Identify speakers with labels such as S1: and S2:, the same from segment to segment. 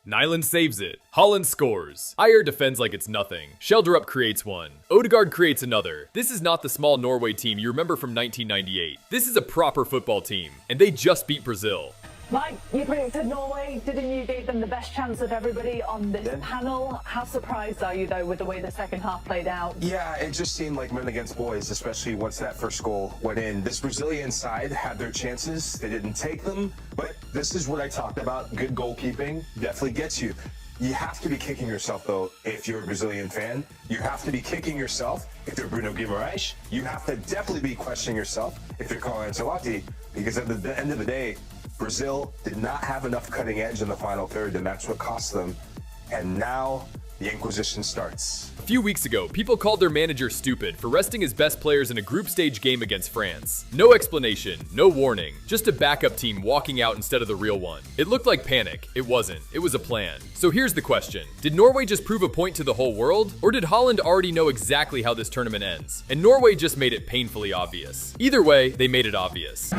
S1: Nyland saves it. Haaland scores. Ajer defends like it's nothing. Schjelderup creates one. Odegaard creates another. This is not the small Norway team you remember from 1998. This is a proper football team, and they just beat Brazil.
S2: Mike, you predicted Norway. Didn't you give them the best chance of everybody on this panel? How surprised are you, though, with the way the second half played out?
S3: Yeah, it just seemed like men against boys, especially once that first goal went in. This Brazilian side had their chances. They didn't take them, but this is what I talked about. Good goalkeeping definitely gets you. You have to be kicking yourself, though, if you're a Brazilian fan. You have to be kicking yourself if you're Bruno Guimaraes. You have to definitely be questioning yourself if you're Carlo Ancelotti, because at the end of the day, Brazil did not have enough cutting edge in the final third, and that's what cost them. And now the Inquisition starts.
S1: A few weeks ago, people called their manager stupid for resting his best players in a group stage game against France. No explanation, no warning, just a backup team walking out instead of the real one. It looked like panic. It wasn't. It was a plan. So here's the question. Did Norway just prove a point to the whole world? Or did Haaland already know exactly how this tournament ends? And Norway just made it painfully obvious. Either way, they made it obvious.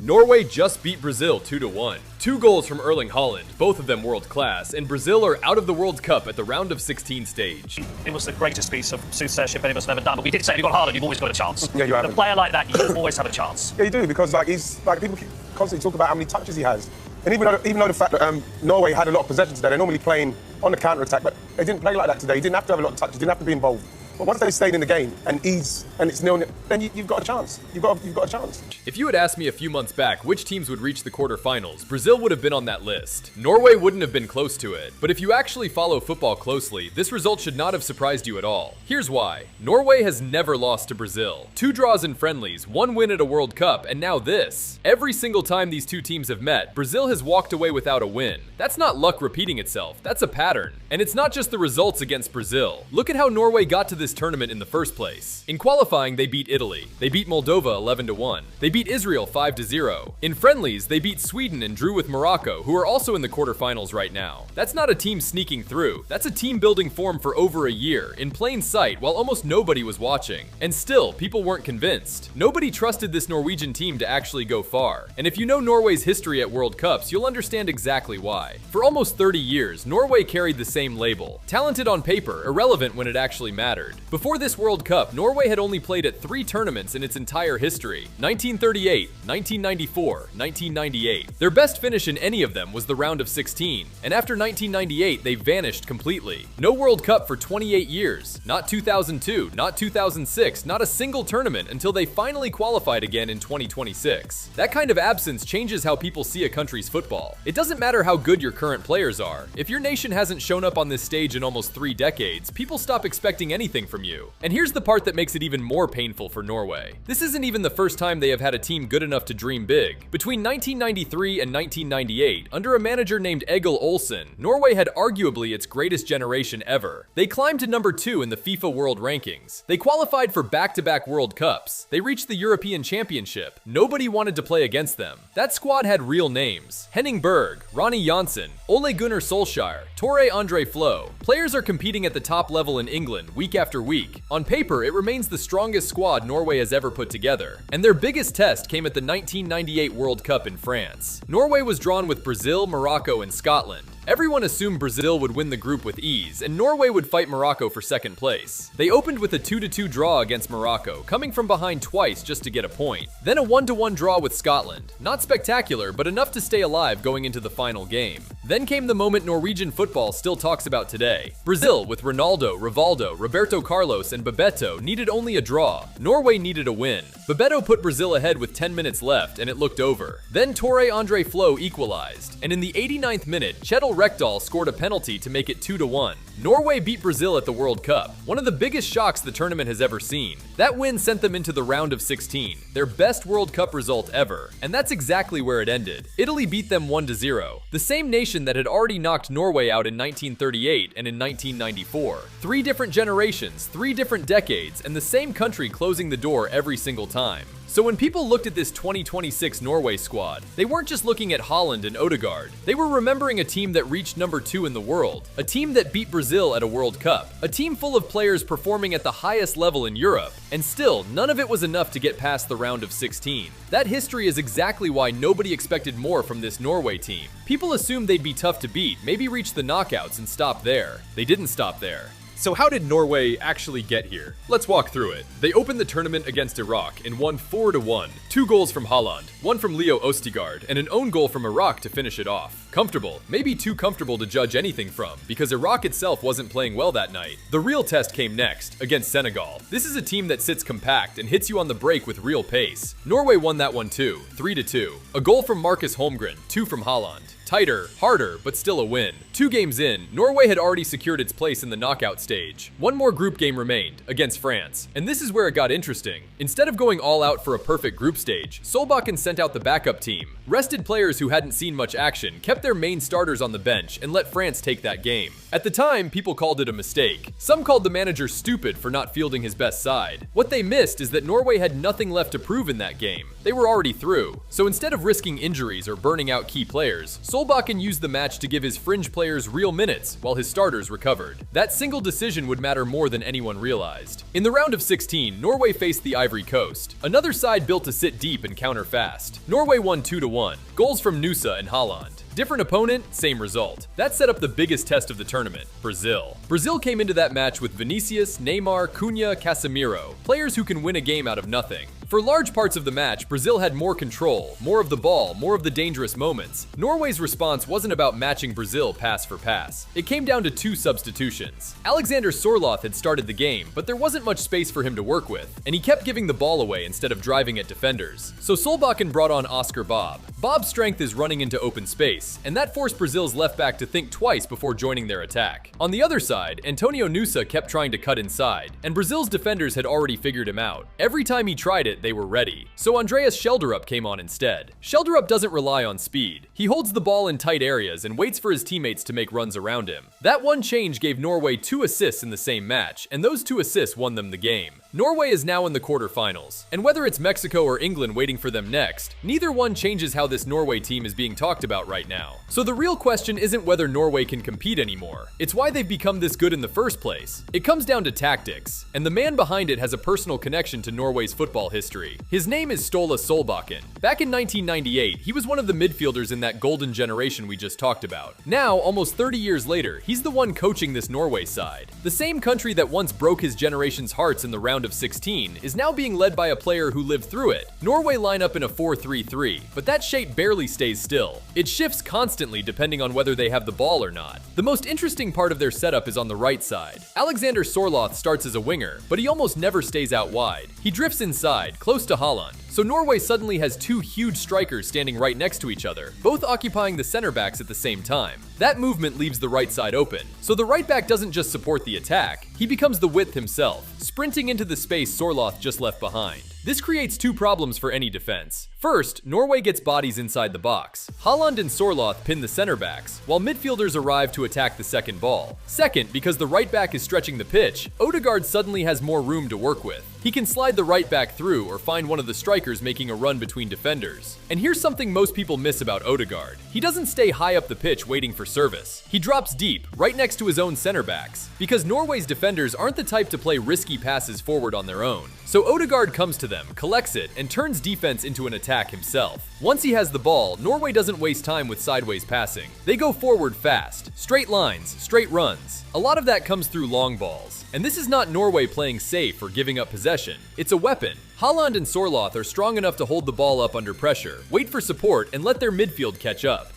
S1: Norway just beat Brazil 2-1. 2 goals from Erling Haaland, both of them world class, and Brazil are out of the World Cup at the round of 16 stage.
S4: It was the greatest piece of soothsayership any of us have ever done, but we did say if you've got Haaland, you've always got a chance.
S5: Yeah, you have.
S4: A player like that, you always have a chance.
S5: Yeah, you do, because he's people constantly talk about how many touches he has. And even though the fact that Norway had a lot of possession today, they're normally playing on the counter-attack, but they didn't play like that today. He didn't have to have a lot of touches, he didn't have to be involved. But once they stayed in the game and it's 0-0, then you've got a chance. You've got a chance.
S1: If you had asked me a few months back which teams would reach the quarterfinals, Brazil would have been on that list. Norway wouldn't have been close to it. But if you actually follow football closely, this result should not have surprised you at all. Here's why. Norway has never lost to Brazil. 2 draws in friendlies, 1 win at a World Cup, and now this. Every single time these two teams have met, Brazil has walked away without a win. That's not luck repeating itself, that's a pattern. And it's not just the results against Brazil. Look at how Norway got to this tournament in the first place. In qualifying, they beat Italy. They beat Moldova 11-1. They beat Israel 5-0. In friendlies, they beat Sweden and drew with Morocco, who are also in the quarterfinals right now. That's not a team sneaking through. That's a team building form for over a year, in plain sight, while almost nobody was watching. And still, people weren't convinced. Nobody trusted this Norwegian team to actually go far. And if you know Norway's history at World Cups, you'll understand exactly why. For almost 30 years, Norway carried the same label. Talented on paper, irrelevant when it actually mattered. Before this World Cup, Norway had only played at 3 tournaments in its entire history: 1938, 1994, 1998. Their best finish in any of them was the round of 16, and after 1998, they vanished completely. No World Cup for 28 years, not 2002, not 2006, not a single tournament until they finally qualified again in 2026. That kind of absence changes how people see a country's football. It doesn't matter how good your current players are. If your nation hasn't shown up on this stage in almost 3 decades, people stop expecting anything from you. And here's the part that makes it even more painful for Norway. This isn't even the first time they have had a team good enough to dream big. Between 1993 and 1998, under a manager named Egil Olsen, Norway had arguably its greatest generation ever. They climbed to number 2 in the FIFA World Rankings. They qualified for back-to-back World Cups. They reached the European Championship. Nobody wanted to play against them. That squad had real names: Henning Berg, Ronny Johnsen, Ole Gunnar Solskjaer, Tore Andre Flo. Players are competing at the top level in England week after week. On paper, it remains the strongest squad Norway has ever put together. And their biggest test came at the 1998 World Cup in France. Norway was drawn with Brazil, Morocco, and Scotland. Everyone assumed Brazil would win the group with ease, and Norway would fight Morocco for second place. They opened with a 2-2 draw against Morocco, coming from behind twice just to get a point. Then a 1-1 draw with Scotland. Not spectacular, but enough to stay alive going into the final game. Then came the moment Norwegian football still talks about today. Brazil, with Ronaldo, Rivaldo, Roberto Carlos, and Bebeto, needed only a draw. Norway needed a win. Bebeto put Brazil ahead with 10 minutes left, and it looked over. Then Tore Andre Flo equalized, and in the 89th minute, Kjetil Karl Rekdal scored a penalty to make it 2-1. Norway beat Brazil at the World Cup, one of the biggest shocks the tournament has ever seen. That win sent them into the round of 16, their best World Cup result ever, and that's exactly where it ended. Italy beat them 1-0, the same nation that had already knocked Norway out in 1938 and in 1994. 3 different generations, 3 different decades, and the same country closing the door every single time. So when people looked at this 2026 Norway squad, they weren't just looking at Haaland and Odegaard. They were remembering a team that reached number 2 in the world, a team that beat Brazil at a World Cup, a team full of players performing at the highest level in Europe, and still, none of it was enough to get past the round of 16. That history is exactly why nobody expected more from this Norway team. People assumed they'd be tough to beat, maybe reach the knockouts and stop there. They didn't stop there.
S6: So how did Norway actually get here? Let's walk through it. They opened the tournament against Iraq and won 4-1. 2 goals from Haaland, 1 from Leo Odegaard, and an own goal from Iraq to finish it off. Comfortable, maybe too comfortable to judge anything from, because Iraq itself wasn't playing well that night. The real test came next, against Senegal. This is a team that sits compact and hits you on the break with real pace. Norway won that one too, 3-2. A goal from Marcus Holmgren, 2 from Haaland. Tighter, harder, but still a win. 2 games in, Norway had already secured its place in the knockout stage. One more group game remained, against France. And this is where it got interesting. Instead of going all out for a perfect group stage, Solbakken sent out the backup team. Rested players who hadn't seen much action, kept their main starters on the bench, and let France take that game. At the time, people called it a mistake. Some called the manager stupid for not fielding his best side. What they missed is that Norway had nothing left to prove in that game. They were already through. So instead of risking injuries or burning out key players, Solbakken used the match to give his fringe players real minutes while his starters recovered. That single decision would matter more than anyone realized. In the round of 16, Norway faced the Ivory Coast, another side built to sit deep and counter fast. Norway won 2-1, goals from Nusa and Haaland. Different opponent, same result. That set up the biggest test of the tournament, Brazil. Brazil came into that match with Vinicius, Neymar, Cunha, Casemiro, players who can win a game out of nothing. For large parts of the match, Brazil had more control, more of the ball, more of the dangerous moments. Norway's response wasn't about matching Brazil pass for pass. It came down to 2 substitutions. Alexander Sørloth had started the game, but there wasn't much space for him to work with, and he kept giving the ball away instead of driving at defenders. So Solbakken brought on Oscar Bob. Bob's strength is running into open space, and that forced Brazil's left back to think twice before joining their attack. On the other side, Antonio Nusa kept trying to cut inside, and Brazil's defenders had already figured him out. Every time he tried it, they were ready. So Andreas Schjelderup came on instead. Schjelderup doesn't rely on speed. He holds the ball in tight areas and waits for his teammates to make runs around him. That one change gave Norway 2 assists in the same match, and those 2 assists won them the game. Norway is now in the quarterfinals, and whether it's Mexico or England waiting for them next, neither one changes how this Norway team is being talked about right now. So the real question isn't whether Norway can compete anymore, it's why they've become this good in the first place. It comes down to tactics, and the man behind it has a personal connection to Norway's football history. His name is Ståle Solbakken. Back in 1998, he was one of the midfielders in that golden generation we just talked about. Now, almost 30 years later, he's the one coaching this Norway side. The same country that once broke his generation's hearts in the round of 16 is now being led by a player who lived through it. Norway line up in a 4-3-3, but that shape barely stays still. It shifts constantly depending on whether they have the ball or not. The most interesting part of their setup is on the right side. Alexander Sørloth starts as a winger, but he almost never stays out wide. He drifts inside, close to Haaland. So Norway suddenly has 2 huge strikers standing right next to each other, both occupying the center backs at the same time. That movement leaves the right side open, so the right back doesn't just support the attack, he becomes the width himself, sprinting into the space Sørloth just left behind. This creates 2 problems for any defense. First, Norway gets bodies inside the box. Haaland and Sørloth pin the center backs, while midfielders arrive to attack the second ball. Second, because the right back is stretching the pitch, Odegaard suddenly has more room to work with. He can slide the right back through or find one of the strikers making a run between defenders. And here's something most people miss about Odegaard. He doesn't stay high up the pitch waiting for service. He drops deep, right next to his own center backs, because Norway's defenders aren't the type to play risky passes forward on their own. So Odegaard comes to them, collects it, and turns defense into an attack himself. Once he has the ball, Norway doesn't waste time with sideways passing. They go forward fast, straight lines, straight runs. A lot of that comes through long balls. And this is not Norway playing safe or giving up possession. It's a weapon. Haaland and Sørloth are strong enough to hold the ball up under pressure, wait for support, and let their midfield catch up.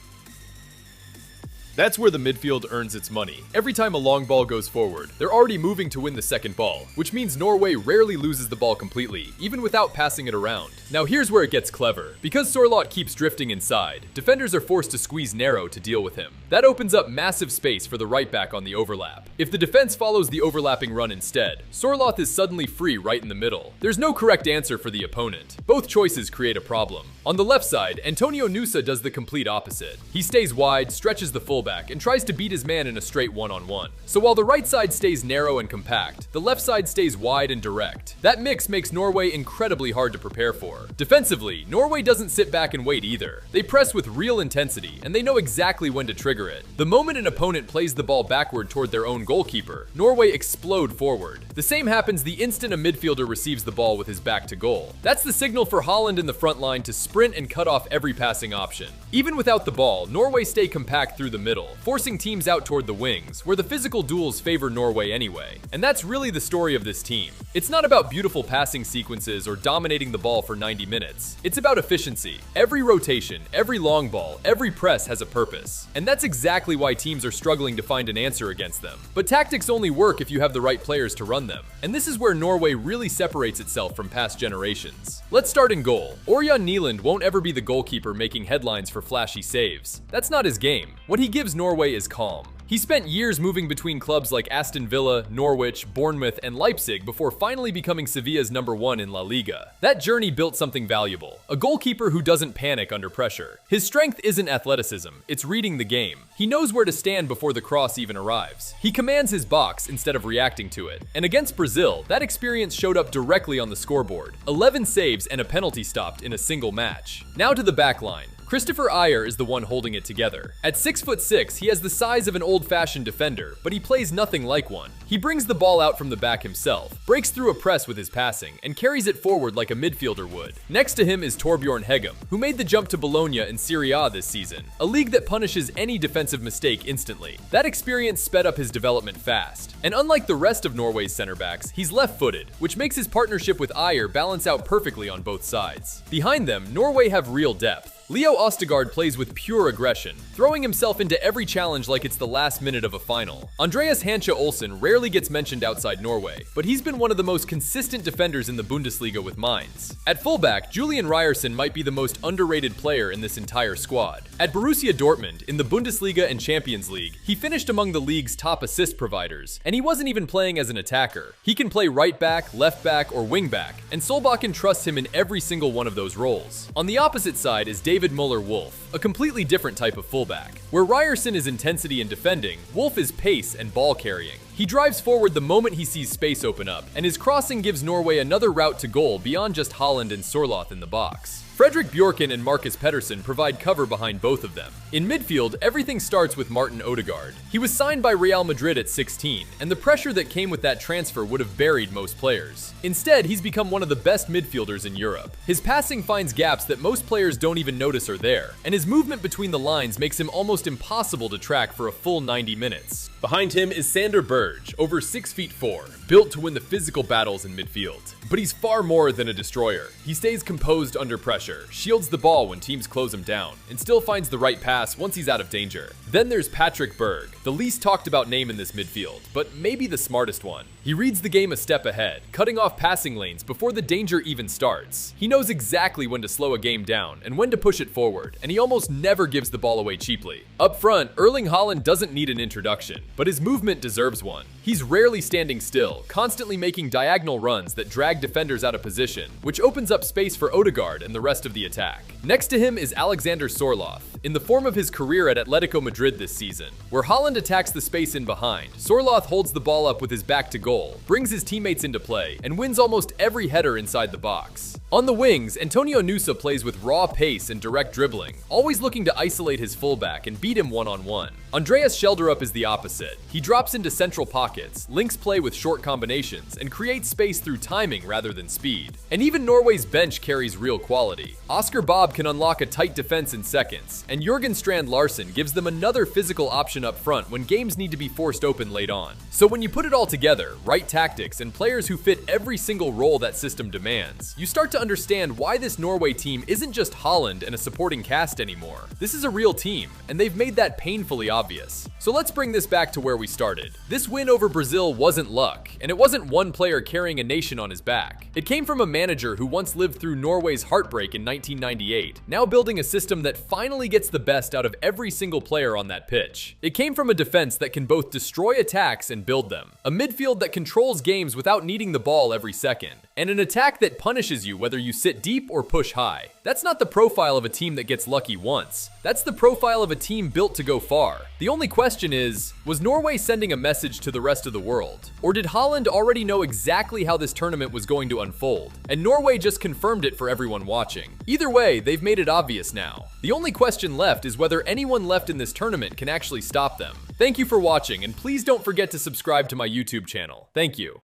S6: That's where the midfield earns its money. Every time a long ball goes forward, they're already moving to win the second ball, which means Norway rarely loses the ball completely, even without passing it around. Now here's where it gets clever. Because Sørloth keeps drifting inside, defenders are forced to squeeze narrow to deal with him. That opens up massive space for the right back on the overlap. If the defense follows the overlapping run instead, Sørloth is suddenly free right in the middle. There's no correct answer for the opponent. Both choices create a problem. On the left side, Antonio Nusa does the complete opposite. He stays wide, stretches the fullback, and tries to beat his man in a straight one-on-one. So while the right side stays narrow and compact, the left side stays wide and direct. That mix makes Norway incredibly hard to prepare for. Defensively, Norway doesn't sit back and wait either. They press with real intensity, and they know exactly when to trigger it. The moment an opponent plays the ball backward toward their own goalkeeper, Norway explode forward. The same happens the instant a midfielder receives the ball with his back to goal. That's the signal for Haaland in the front line to sprint and cut off every passing option. Even without the ball, Norway stay compact through the middle, forcing teams out toward the wings, where the physical duels favor Norway anyway. And that's really the story of this team. It's not about beautiful passing sequences or dominating the ball for 90 minutes. It's about efficiency. Every rotation, every long ball, every press has a purpose. And that's exactly why teams are struggling to find an answer against them. But tactics only work if you have the right players to run them. And this is where Norway really separates itself from past generations. Let's start in goal. Ørjan Nyland won't ever be the goalkeeper making headlines for flashy saves. That's not his game. What he gives Norway is calm. He spent years moving between clubs like Aston Villa, Norwich, Bournemouth, and Leipzig before finally becoming Sevilla's #1 in La Liga. That journey built something valuable, a goalkeeper who doesn't panic under pressure. His strength isn't athleticism, it's reading the game. He knows where to stand before the cross even arrives. He commands his box instead of reacting to it. And against Brazil, that experience showed up directly on the scoreboard. 11 saves and a penalty stopped in a single match. Now to the back line. Kristoffer Ajer is the one holding it together. At 6'6", he has the size of an old-fashioned defender, but he plays nothing like one. He brings the ball out from the back himself, breaks through a press with his passing, and carries it forward like a midfielder would. Next to him is Torbjørn Hegem, who made the jump to Bologna in Serie A this season, a league that punishes any defensive mistake instantly. That experience sped up his development fast. And unlike the rest of Norway's center backs, he's left-footed, which makes his partnership with Ajer balance out perfectly on both sides. Behind them, Norway have real depth. Odegaard plays with pure aggression, throwing himself into every challenge like it's the last minute of a final. Andreas Schjelderup rarely gets mentioned outside Norway, but he's been one of the most consistent defenders in the Bundesliga with Mainz. At fullback, Julian Ryerson might be the most underrated player in this entire squad. At Borussia Dortmund, in the Bundesliga and Champions League, he finished among the league's top assist providers, and he wasn't even playing as an attacker. He can play right back, left back, or wing back, and Solbakken trusts him in every single one of those roles. On the opposite side is David Müller-Wolf, a completely different type of fullback. Where Ryerson is intensity and defending, Wolf is pace and ball carrying. He drives forward the moment he sees space open up, and his crossing gives Norway another route to goal beyond just Haaland and Sørloth in the box. Fredrik Bjørkan and Marcus Pedersen provide cover behind both of them. In midfield, everything starts with Martin Ødegaard. He was signed by Real Madrid at 16, and the pressure that came with that transfer would have buried most players. Instead, he's become one of the best midfielders in Europe. His passing finds gaps that most players don't even notice are there, and his movement between the lines makes him almost impossible to track for a full 90 minutes. Behind him is Sander Berge, over 6'4", built to win the physical battles in midfield. But he's far more than a destroyer. He stays composed under pressure, shields the ball when teams close him down, and still finds the right pass once he's out of danger. Then there's Patrick Berg, the least talked about name in this midfield, but maybe the smartest one. He reads the game a step ahead, cutting off passing lanes before the danger even starts. He knows exactly when to slow a game down and when to push it forward, and he almost never gives the ball away cheaply. Up front, Erling Haaland doesn't need an introduction, but his movement deserves one. He's rarely standing still, constantly making diagonal runs that drag defenders out of position, which opens up space for Odegaard and the rest of the attack. Next to him is Alexander Sørloth, in the form of his career at Atletico Madrid this season. Where Haaland attacks the space in behind, Sørloth holds the ball up with his back to goal, brings his teammates into play, and wins almost every header inside the box. On the wings, Antonio Nusa plays with raw pace and direct dribbling, always looking to isolate his fullback and beat him one-on-one. Andreas Schjelderup is the opposite. He drops into central
S1: central pockets, links play with short combinations, and creates space through timing rather than speed. And even Norway's bench carries real quality. Oscar Bob can unlock a tight defense in seconds, and Jørgen Strand Larsen gives them another physical option up front when games need to be forced open late on. So when you put it all together, right tactics and players who fit every single role that system demands, you start to understand why this Norway team isn't just Haaland and a supporting cast anymore. This is a real team, and they've made that painfully obvious. So let's bring this back to where we started. This win over Brazil wasn't luck, and it wasn't one player carrying a nation on his back. It came from a manager who once lived through Norway's heartbreak in 1998, now building a system that finally gets the best out of every single player on that pitch. It came from a defense that can both destroy attacks and build them, a midfield that controls games without needing the ball every second, and an attack that punishes you whether you sit deep or push high. That's not the profile of a team that gets lucky once. That's the profile of a team built to go far. The only question is, was Norway sending a message to the rest of the world? Or did Haaland already know exactly how this tournament was going to unfold, and Norway just confirmed it for everyone watching? Either way, they've made it obvious now. The only question left is whether anyone left in this tournament can actually stop them. Thank you for watching, and please don't forget to subscribe to my YouTube channel. Thank you.